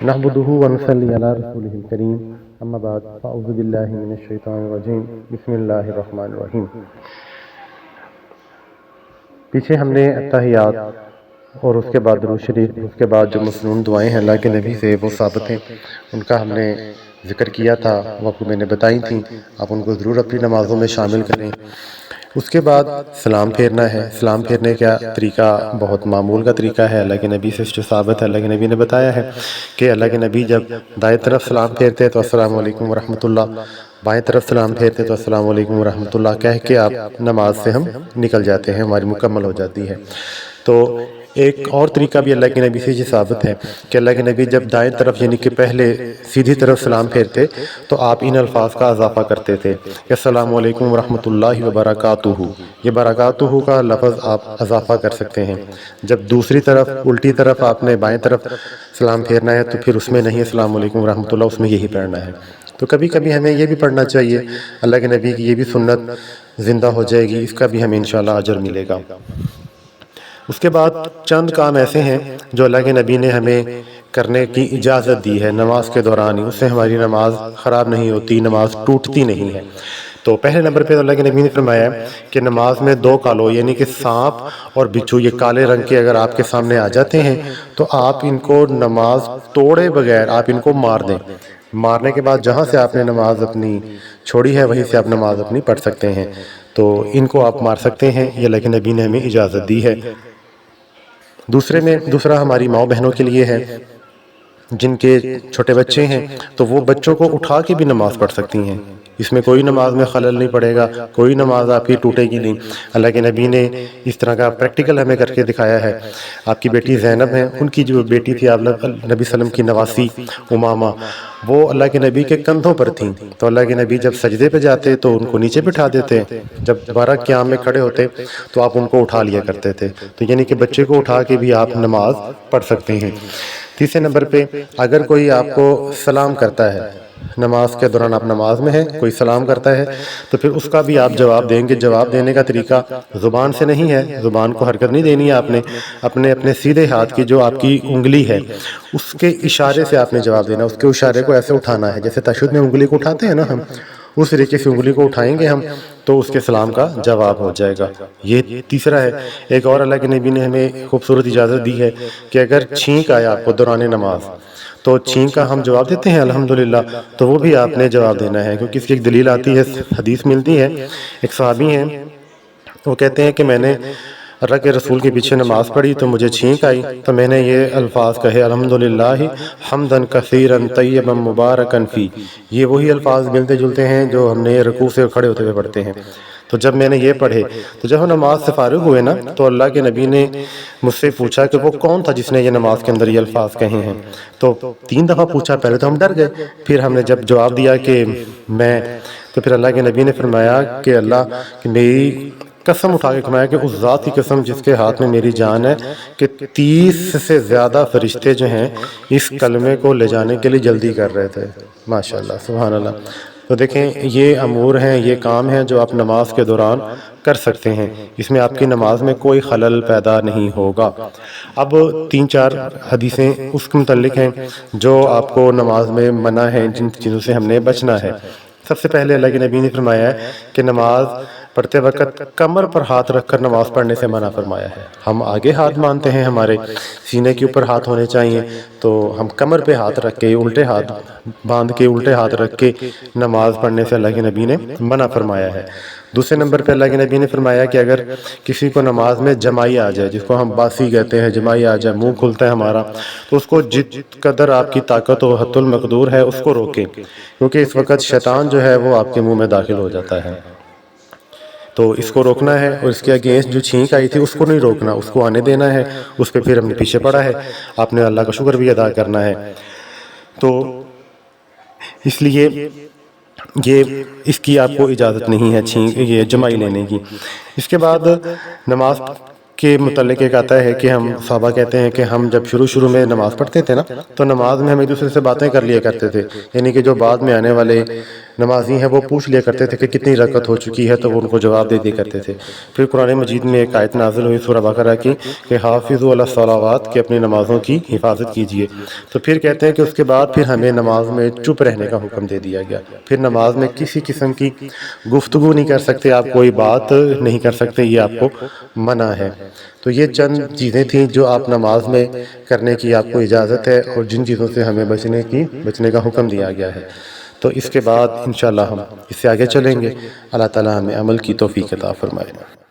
نحمده ونصلي على رسوله الكريم اما بعد فاعوذ بالله من الشیطان الرجیم بسم اللہ الرحمن الرحیم۔ پیچھے ہم نے اتحیات اور اس کے بعد درود شریف، اس کے بعد جو مسنون دعائیں ہیں اللہ کے نبی سے وہ ثابت ہیں، ان کا ہم نے ذکر کیا تھا، وہ آپ کو میں نے بتائی تھیں، آپ ان کو ضرور اپنی نمازوں میں شامل کریں۔ اس کے بعد سلام پھیرنا ہے۔ سلام پھیرنے کا طریقہ بہت معمول کا طریقہ ہے، اللہ کے نبی سے جو ثابت ہے، اللہ کے نبی نے بتایا ہے کہ اللہ کے نبی جب دائیں طرف سلام پھیرتے تو السلام علیکم ورحمۃ اللہ، بائیں طرف سلام پھیرتے تو السلام علیکم ورحمۃ اللہ کہہ کے آپ نماز سے ہم نکل جاتے ہیں، ہماری مکمل ہو جاتی ہے۔ تو ایک اور طریقہ بھی اللہ کے نبی سے یہ ثابت ہے کہ اللہ کے نبی جب دائیں طرف یعنی کہ پہلے سیدھی طرف سلام پھیرتے تو آپ ان الفاظ کا اضافہ کرتے تھے کہ السلام علیکم ورحمۃ اللہ وبرکاتہ۔ یہ برکاتہ کا لفظ آپ اضافہ کر سکتے ہیں۔ جب دوسری طرف الٹی طرف آپ نے بائیں طرف سلام پھیرنا ہے تو پھر اس میں نہیں السلام علیکم ورحمۃ اللہ، اس میں یہی پڑھنا ہے۔ تو کبھی کبھی ہمیں یہ بھی پڑھنا چاہیے، اللہ کے نبی کی یہ بھی سنت زندہ ہو جائے گی، اس کا بھی ہمیں انشاءاللہ اجر ملے گا۔ اس کے بعد چند کام ایسے ہیں جو اللہ کے نبی نے ہمیں کرنے کی اجازت دی ہے نماز کے دوران ہی، اس سے ہماری نماز خراب نہیں ہوتی، نماز ٹوٹتی نہیں ہے۔ تو پہلے نمبر پہ اللہ کے نبی نے فرمایا ہے کہ نماز میں دو کالو یعنی کہ سانپ اور بچھو، یہ کالے رنگ کے اگر آپ کے سامنے آ جاتے ہیں تو آپ ان کو نماز توڑے بغیر آپ ان کو مار دیں۔ مارنے کے بعد جہاں سے آپ نے نماز اپنی چھوڑی ہے وہیں سے آپ نماز اپنی پڑھ سکتے ہیں، تو ان کو آپ مار سکتے ہیں، یہ اللہ کے نبی نے ہمیں اجازت دی ہے۔ دوسرا ہماری ماؤں بہنوں کے لیے ہے جن کے چھوٹے بچے ہیں، تو وہ بچوں کو اٹھا کے بھی نماز پڑھ سکتی ہیں، اس میں کوئی نماز میں خلل نہیں پڑے گا، کوئی نماز آپ کی ٹوٹے گی نہیں۔ اللہ کے نبی نے اس طرح کا پریکٹیکل ہمیں کر کے دکھایا ہے۔ آپ کی بیٹی زینب ہیں، ان کی جو بیٹی تھی آپ نبی وسلم کی نواسی امامہ، وہ اللہ کے نبی کے کندھوں پر تھیں، تو اللہ کے نبی جب سجدے پہ جاتے تو ان کو نیچے بٹھا دیتے، جب دوبارہ قیام میں کھڑے ہوتے تو آپ ان کو اٹھا لیا کرتے تھے، تو یعنی کہ بچے کو اٹھا کے بھی آپ نماز پڑھ سکتے ہیں۔ تیسرے نمبر پہ اگر کوئی آپ کو سلام کرتا ہے نماز کے دوران، آپ نماز میں ہیں، کوئی سلام کرتا ہے تو پھر اس کا بھی آپ جواب دیں گے۔ جواب دینے کا طریقہ زبان سے نہیں ہے، زبان کو حرکت نہیں دینی ہے آپ نے، اپنے سیدھے ہاتھ کی جو آپ کی انگلی ہے اس کے اشارے سے آپ نے جواب دینا، اس کے اشارے کو ایسے اٹھانا ہے جیسے تشہد میں انگلی کو اٹھاتے ہیں نا ہم، اس طریقے سے انگلی کو اٹھائیں گے ہم تو اس کے سلام کا جواب ہو جائے گا۔ یہ تیسرا ہے۔ ایک اور اللہ کے نبی نے ہمیں خوبصورت اجازت دی ہے کہ اگر چھینک آیا آپ کو دوران نماز تو چھینک کا ہم جواب دیتے ہیں الحمدللہ، تو وہ بھی آپ نے جواب دینا ہے، کیونکہ اس کی ایک دلیل آتی ہے، حدیث ملتی ہے، ایک صحابی ہیں وہ کہتے ہیں کہ میں نے اللہ کے رسول کے پیچھے نماز پڑھی تو مجھے چھینک آئی تو میں نے یہ الفاظ کہے الحمدللہ حمدا کثیرا طیبا مبارکا فی۔ یہ وہی الفاظ ملتے جلتے ہیں جو ہم نے رکوع سے کھڑے ہوتے ہوئے پڑھتے ہیں۔ تو جب میں نے یہ پڑھے تو جب ہم نماز سے فارغ ہوئے نا تو اللہ کے نبی نے مجھ سے پوچھا کہ وہ کون تھا جس نے یہ نماز کے اندر یہ الفاظ کہے ہیں، تو 3 دفعہ پوچھا، پہلے تو ہم ڈر گئے، پھر ہم نے جب جواب دیا کہ میں، تو پھر اللہ کے نبی نے فرمایا کہ اللہ کہ میری قسم اٹھا کے فرمایا کہ اس ذات کی قسم جس کے ہاتھ میں میری جان ہے کہ 30 سے زیادہ فرشتے جو ہیں اس کلمے کو لے جانے کے لیے جلدی کر رہے تھے۔ ماشاءاللہ سبحان اللہ۔ تو دیکھیں یہ امور ہیں، یہ کام ہیں جو آپ نماز کے دوران کر سکتے ہیں، اس میں آپ کی نماز میں کوئی خلل پیدا نہیں ہوگا۔ اب 3-4 حدیثیں اس کے متعلق ہیں جو آپ کو نماز میں منع ہیں، جن چیزوں سے ہم نے بچنا ہے۔ سب سے پہلے اللہ کے نبی نے فرمایا ہے کہ نماز پڑھتے وقت کمر پر ہاتھ رکھ کر نماز پڑھنے سے منع فرمایا ہے۔ ہم آگے ہاتھ مانتے ہیں، ہمارے سینے کے اوپر ہاتھ ہونے چاہیے، تو ہم کمر پہ ہاتھ رکھ کے الٹے ہاتھ باندھ کے الٹے ہاتھ رکھ کے نماز پڑھنے سے اللہ کے نبی نے منع فرمایا ہے۔ دوسرے نمبر پہ اللہ کے نبی نے فرمایا کہ اگر کسی کو نماز میں جمائی آ جائے، جس کو ہم باسی کہتے ہیں، جمائی آ جائے، منہ کھلتا ہے ہمارا، تو اس کو جت قدر آپ کی طاقت و حد المقدور ہے اس کو روکیں، کیونکہ اس وقت شیطان جو ہے وہ آپ کے منہ میں داخل ہو جاتا ہے، تو اس کو روکنا ہے۔ اور اس کے اگینسٹ جو چھینک آئی تھی اس کو نہیں روکنا، اس کو آنے دینا ہے، اس پہ پھر ہم نے پیچھے پڑا ہے، آپ نے اللہ کا شکر بھی ادا کرنا ہے۔ تو اس لیے اس کی آپ کو اجازت نہیں ہے یہ جمائی لینے کی۔ اس کے بعد نماز کے متعلق ایک آتا ہے کہ ہم صحابہ کہتے ہیں کہ ہم جب شروع میں نماز پڑھتے تھے نا تو نماز میں ہم ایک دوسرے سے باتیں کر لیا کرتے تھے، یعنی کہ جو بعد میں آنے والے نمازی ہیں وہ پوچھ لیا کرتے تھے کہ کتنی رکعت ہو چکی ہے، تو وہ ان کو جواب دے دیا کرتے تھے۔ پھر قرآن مجید میں ایک آیت نازل ہوئی سورہ بقرہ کی کہ حافظوا علی الصلوات، کہ اپنی نمازوں کی حفاظت کیجیے۔ تو پھر کہتے ہیں کہ اس کے بعد پھر ہمیں نماز میں چپ رہنے کا حکم دے دیا گیا، پھر نماز میں کسی قسم کی گفتگو نہیں کر سکتے آپ، کوئی بات نہیں کر سکتے، یہ آپ کو منع ہے۔ تو یہ چند چیزیں تھیں جو آپ نماز میں کرنے کی آپ کو اجازت ہے، اور جن چیزوں سے ہمیں بچنے کا حکم دیا گیا ہے۔ تو اس کے بعد انشاءاللہ ہم اس سے آگے چلیں گے۔ اللہ تعالی ہمیں عمل کی توفیق عطا فرمائے۔